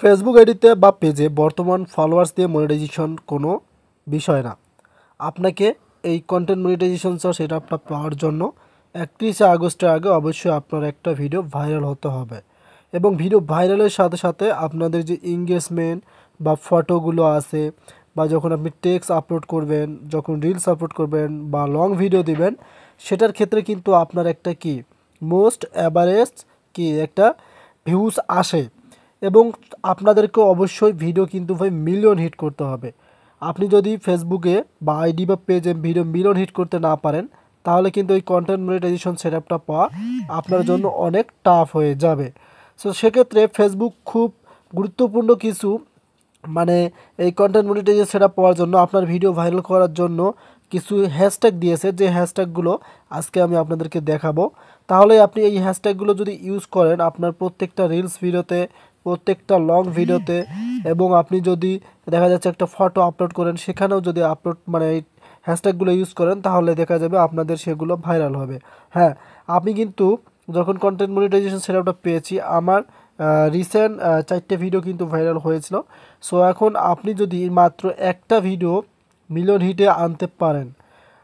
Facebook আইডিতে বা পেজে বর্তমান ফলোয়ার্স দিয়ে মনিটাইজেশন কোনো বিষয় না। আপনাকে এই কন্টেন্ট মনিটাইজেশন সহ সেটা আপনার পাওয়ার জন্য 31শে আগস্টের আগে অবশ্যই আপনার একটা ভিডিও ভাইরাল হতে হবে। এবং ভিডিও ভাইরালের সাথে সাথে আপনাদের যে এঙ্গেজমেন্ট বা ফটোগুলো আছে বা যখন আপনি টেক্সট আপলোড করবেন, যখন রিলস আপলোড করবেন বা লং ভিডিও দিবেন, সেটার ক্ষেত্রে কিন্তু আপনার একটা কি মোস্ট অ্যাভারেজ কি একটা ভিউজ আসে। এবং আপনাদেরকে অবশ্যই ভিডিও কিন্তু ভাই মিলিয়ন হিট করতে হবে। আপনি যদি ফেসবুকে বা আইডি বা পেজে ভিডিও মিলিয়ন হিট করতে না পারেন, তাহলে কিন্তু এই কন্টেন্ট মনিটাইজেশন সেটআপটা পাওয়া আপনার জন্য অনেক টাফ হয়ে যাবে। সো সেক্ষেত্রে ফেসবুক খুব গুরুত্বপূর্ণ কিছু মানে এই কন্টেন্ট মনিটাইজেশন সেটআপ পাওয়ার জন্য আপনার ভিডিও ভাইরাল করার জন্য কিছু হ্যাশট্যাগ দিয়েছে, যে হ্যাশট্যাগুলো আজকে আমি আপনাদেরকে দেখাবো। তাহলে আপনি এই হ্যাশট্যাগুলো যদি ইউজ করেন আপনার প্রত্যেকটা রিলস ভিডিওতে, প্রত্যেকটা লং ভিডিওতে, এবং আপনি যদি দেখা যাচ্ছে একটা ফটো আপলোড করেন সেখানেও যদি আপলোড মানে এই হ্যাশট্যাগুলো ইউজ করেন, তাহলে দেখা যাবে আপনাদের সেগুলো ভাইরাল হবে। হ্যাঁ, আমি কিন্তু যখন কন্টেন্ট মনিটাইজেশন সেটআপটা পেয়েছি, আমার রিসেন্ট 4টে ভিডিও কিন্তু ভাইরাল হয়েছিল। সো এখন আপনি যদি মাত্র একটা ভিডিও মিলিয়ন হিটে আনতে পারেন,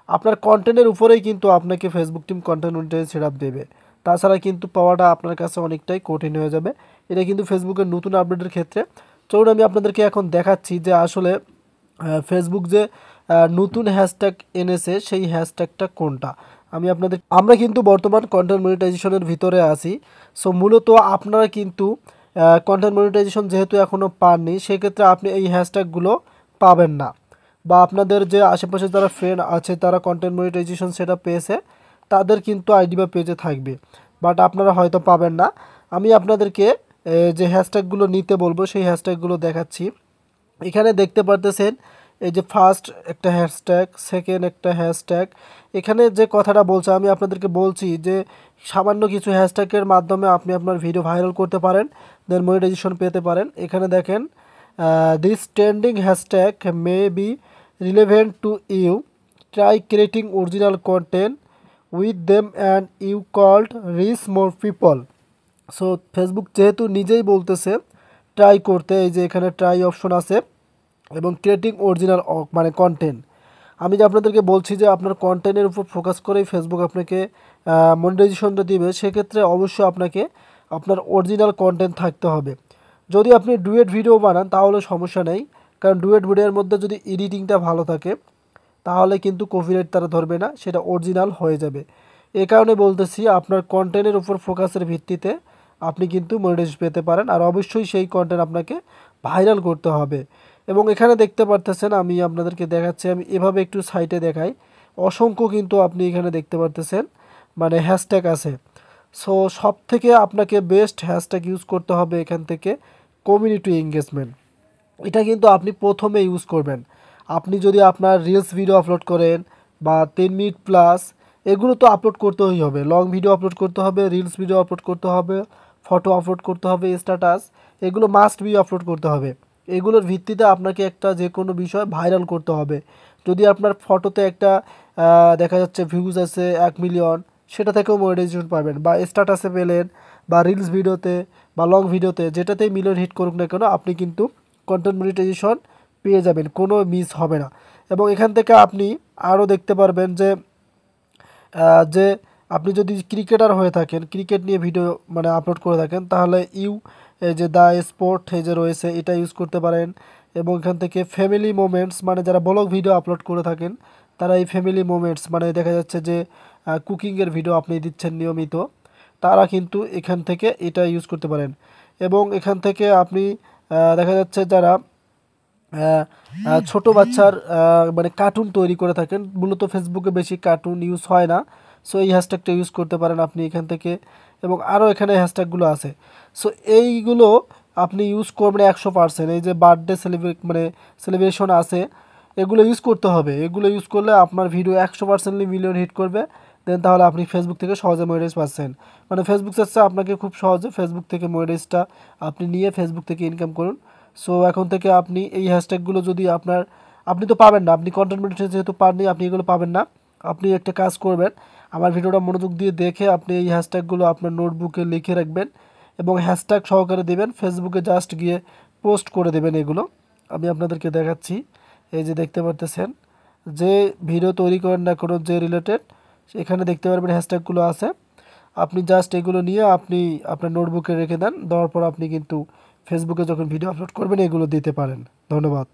আপনার কন্টেন্টের উপরেই কিন্তু আপনাকে Facebook team content monetization setup দেবে। তাছাড়া কিন্তু পাওয়াটা আপনার কাছে অনেকটাই কঠিন হয়ে যাবে। এটা কিন্তু ফেসবুকের নতুন আপডেটের ক্ষেত্রে। চলুন আমি আপনাদেরকে এখন দেখাচ্ছি যে আসলে ফেসবুক যে নতুন হ্যাশট্যাগ এনেছে সেই হ্যাশট্যাগটা কোনটা। আমরা কিন্তু বর্তমান কন্টেন্ট মনিটাইজেশনের ভিতরে আছি। সো মূলত আপনারা কিন্তু কন্টেন্ট মনিটাইজেশন যেহেতু এখনও পাননি, সেক্ষেত্রে আপনি এই হ্যাশট্যাগুলো পাবেন না। বা আপনাদের যে আশেপাশে যারা ফ্রেন্ড আছে তারা কন্টেন্ট মনিটাইজেশন সেটা পেয়েছে, তাদের কিন্তু আইডি বা পেজে থাকবে, বাট আপনারা হয়তো পাবেন না। আমি আপনাদেরকে যে হ্যাশট্যাগুলো নিতে বলবো সেই হ্যাশট্যাগুলো দেখাচ্ছি। এখানে দেখতে পারতেছেন এই যে ফার্স্ট একটা হ্যাশট্যাগ, সেকেন্ড একটা হ্যাশট্যাগ। এখানে যে কথাটা বলছে আমি আপনাদেরকে বলছি যে সামান্য কিছু হ্যাশট্যাগের মাধ্যমে আপনি আপনার ভিডিও ভাইরাল করতে পারেন, দেন মনিটাইজেশন পেতে পারেন। এখানে দেখেন this trending hashtag may be relevant to you, try creating original content with them and you could reach more people. So Facebook যেহেতু নিজেই বলতেছে ট্রাই করতে, এই যে এখানে ট্রাই অপশন আছে, এবং ক্রিয়েটিং অরিজিনাল মানে কন্টেন্ট। আমি যে আপনাদেরকে বলছি যে আপনার কন্টেন্টের উপর ফোকাস করেই ফেসবুক আপনাকে মনিটাইজেশনটা দিবে, সেক্ষেত্রে অবশ্যই আপনাকে আপনার অরিজিনাল কন্টেন্ট থাকতে হবে। যদি আপনি ডুয়েট ভিডিও বানান তাহলে সমস্যা নেই, কারণ ডুয়েট ভিডিওর মধ্যে যদি এডিটিংটা ভালো থাকে তাহলে কিন্তু কপিরাইট তারা ধরবে না, সেটা অরিজিনাল হয়ে যাবে। এ কারণে বলতেছি আপনার কন্টেন্টের উপর ফোকাসের ভিত্তিতে আপনি কিন্তু মনিটাইজেশন পেতে পারেন, আর অবশ্যই সেই কন্টেন্ট আপনাকে ভাইরাল করতে হবে। এবং এখানে দেখতে পারতেছেন, আমি আপনাদেরকে দেখাচ্ছি, আমি এভাবে একটু সাইটে দেখাই, অসংখ্য কিন্তু আপনি এখানে দেখতে পারতেছেন মানে হ্যাশট্যাগ আছে। সো সব থেকে আপনাকে বেস্ট হ্যাশট্যাগ ইউজ করতে হবে এখান থেকে কমিউনিটি এঙ্গেজমেন্ট। এটা কিন্তু আপনি প্রথমে ইউজ করবেন। আপনি যদি আপনার রিলস ভিডিও আপলোড করেন বা 3 মিনিট প্লাস, এগুলো তো আপলোড করতেই হবে, লং ভিডিও আপলোড করতে হবে, রিলস ভিডিও আপলোড করতে হবে, ফটো আপলোড করতে হবে, স্ট্যাটাস, এগুলো মাস্ট বি আপলোড করতে হবে। এগুলোর ভিত্তিতে আপনাকে একটা যে কোনো বিষয় ভাইরাল করতে হবে। যদি আপনার ফটোতে একটা দেখা যাচ্ছে ভিউজ আছে 1 মিলিয়ন, সেটা থেকেও মনিটাইজেশন পাবেন, বা স্ট্যাটাসে পেলেন, বা রিলস ভিডিওতে বা লং ভিডিওতে, যেটাতেই মিলিয়ন হিট করুক না কেন আপনি কিন্তু কন্টেন্ট মনিটাইজেশন পেয়ে যাবেন, কোনো মিস হবে না। এবং এখান থেকে আপনি আরও দেখতে পারবেন যে আপনি যদি ক্রিকেটার হয়ে থাকেন, ক্রিকেট নিয়ে ভিডিও মানে আপলোড করে থাকেন, তাহলে এই যে দ্য স্পোর্ট এই যে রয়েছে এটা ইউজ করতে পারেন। এবং এখান থেকে ফ্যামিলি মোমেন্টস, মানে যারা ব্লগ ভিডিও আপলোড করে থাকেন তারা এই ফ্যামিলি মোমেন্টস, মানে দেখা যাচ্ছে যে কুকিংয়ের ভিডিও আপনি দিচ্ছেন নিয়মিত, তারা কিন্তু এখান থেকে এটা ইউজ করতে পারেন। এবং এখান থেকে আপনি দেখা যাচ্ছে যারা ছোট বাচ্চার মানে কার্টুন তৈরি করে থাকেন, মূলত ফেসবুকে বেশি কার্টুন ইউজ হয় না, সো এই হ্যাশট্যাগটা ইউজ করতে পারেন আপনি এখান থেকে। এবং আরও এখানে হ্যাশট্যাগুলো আছে, সো এইগুলো আপনি ইউজ করবেন 100%। এই যে বার্থডে মানে সেলিব্রেশন আছে, এগুলো ইউজ করতে হবে। এগুলো ইউজ করলে আপনার ভিডিও 100%লি মিলিয়ন হিট করবে, দেন তাহলে আপনি ফেসবুক থেকে সহজে মনিটাইজ পাচ্ছেন। মানে ফেসবুক চাচ্ছে আপনাকে খুব সহজে ফেসবুক থেকে মনিটাইজটা আপনি নিয়ে ফেসবুক থেকে ইনকাম করুন। সো এখন থেকে আপনি এই হ্যাশট্যাগুলো যদি আপনি তো পাবেন না, আপনি কন্টেন্ট মনিটাইজেশন যেহেতু পাননি আপনি এগুলো পাবেন না। আপনি একটা কাজ করবেন, আমার ভিডিওটা মনোযোগ দিয়ে দেখে আপনি এই হ্যাশট্যাগুলো আপনার নোটবুকে লিখে রাখবেন এবং হ্যাশট্যাগ সহকারে দেবেন। ফেসবুকে জাস্ট গিয়ে পোস্ট করে দেবেন এগুলো। আমি আপনাদেরকে দেখাচ্ছি। এই যে দেখতে পারতেছেন, যে ভিডিও তৈরি করেন না কোনো, যে রিলেটেড, এখানে দেখতে পারবেন হ্যাশট্যাগুলো আছে। আপনি জাস্ট এগুলো নিয়ে আপনি আপনার নোটবুকে রেখে দেন, দেওয়ার পর আপনি কিন্তু ফেসবুকে যখন ভিডিও আপলোড করবেন এগুলো দিতে পারেন। ধন্যবাদ।